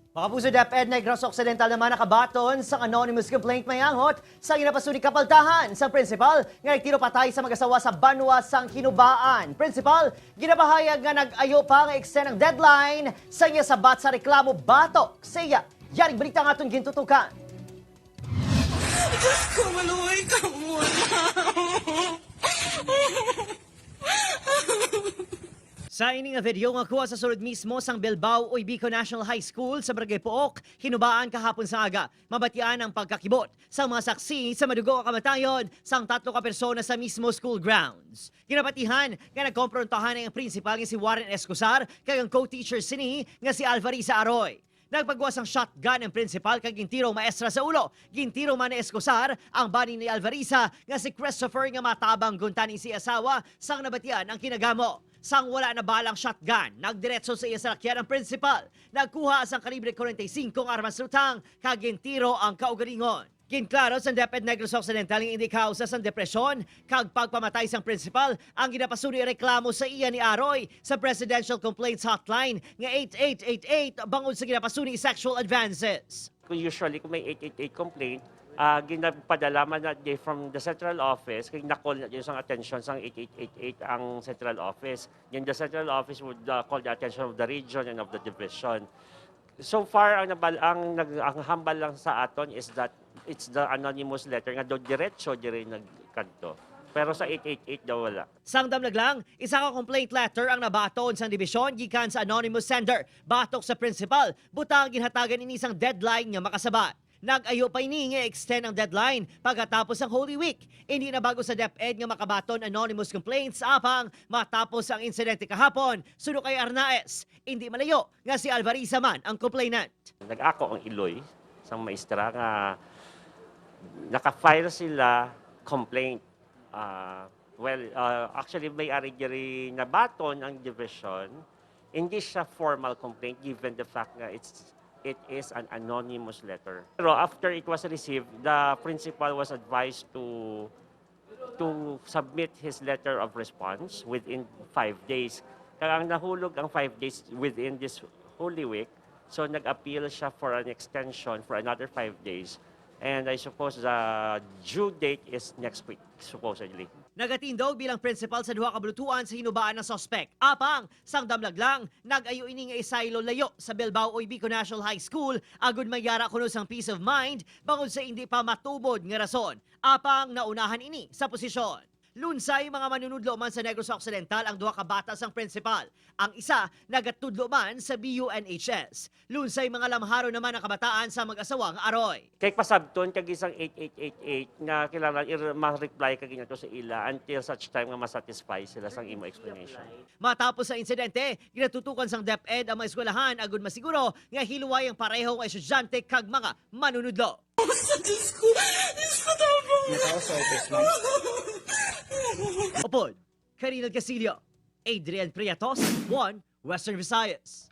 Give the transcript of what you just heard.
Mga puso, DepEd Negros Occidental naman nakabaton sa anonymous complaint may anghot sa ginapasuni kapaltahan sa principal nga nagtiro patay sa mag-asawa sa Banwa sang Kinubaan. Principal, ginabahayag nga nag-ayo pa nga extend ang deadline sa iya sabat sa reklamo batok. Sa iya, yaring balita nga itong gintutukan. Diyos ko, maluhay ka muna. Sa ining nga video nga kuha sa sulod mismo sang Bilbao o Ibico National High School sa Barangay Pook, hinubaan kahapon sa aga. Mabatian ang pagkakibot sa mga saksi sa madugo ang kamatayon sang 3 ka persona sa mismo school grounds. Ginapatihan nga nagkomprontahan ang principal nga si Warren Escosar kag ang co-teacher sini nga si Alvarisa Aroy. Nagpagwas ang shotgun ang principal kag gintiro maestra sa ulo. Gintiro man ni Escosar ang bani ni Alvarisa nga si Christopher nga matabang guntani si asawa sang nabatian ang kinagamo. Sang wala na balang shotgun, nagdiretso sa iya salakyan ang principal. Nagkuha sang kalibre 45 ang armas lutang kag gintiro ang kaugalingon. Ginklaro sa DepEd Negros Occidental nga hindi kausa sang depresyon kag pagpamatay sang principal ang ginapasuni reklamo sa iya ni Aroy sa Presidential Complaints Hotline nga 8888 bangod sa ginapasuni sexual advances. Usually, kung may 888 complaint, ginapadala man na from the central office, kaya na-call na yun sa attention sa 8888 ang central office. Then the central office would call the attention of the region and of the division. So far, ang hambal lang sa aton is that it's the anonymous letter nga do diretso dire nagkanto. Pero sa 888 daw wala. Sang damlag lang, isa ka complaint letter ang nabaton sa dibisyon gikan sa anonymous sender. Batok sa principal, butang ginhatagan ini isang deadline nga makasabat. Nag-ayo pa ini nga extend ang deadline pagkatapos ang Holy Week. Hindi na bago sa DepEd nga makabaton anonymous complaints apang matapos ang insidente kahapon suno kay Arnaez. Hindi malayo nga si Alvarisa man ang complainant. Nag-ako ang Iloy sa maestra nga naka-file sila complaint. Actually may ari diri na baton ang division. Hindi siya formal complaint given the fact nga it is an anonymous letter. Pero after it was received, the principal was advised to submit his letter of response within 5 days. Kaya ang nahulog ang 5 days within this Holy Week, so nag-appeal siya for an extension for another 5 days. And I suppose the due date is next week, supposedly. Nagatindog bilang principal sa duha ka bulutuan sa hinubaan ng suspect. Apang, sang damlag lang, nag-ayo ini nga isaylo layo sa Bilbao o Ibico National High School agud mayara kuno sang peace of mind bangod sa hindi pa matubod nga rason. Apang naunahan ini sa posisyon. Lunsay mga manunudlo man sa Negros Occidental ang duha ka bata sang principal. Ang isa nagatudlo man sa BUNHS. Lunsay mga lamharo naman ang kabataan sa mag-asawang Aroy. Kay pasabton kag isang 8888 nga kailangan ma-reply kag to sa ila until such time nga masatisfy sila sang imo explanation. Matapos sa insidente, ginatutukan sang DepEd ang mga eskwelahan agud masiguro nga hiluway ang pareho nga estudyante kag mga manunudlo. Diyos ko, tapos. Natawa sa office, ma'am. Opod, Karinal Casillo, Adrian Priatos, 1 Western Visayas.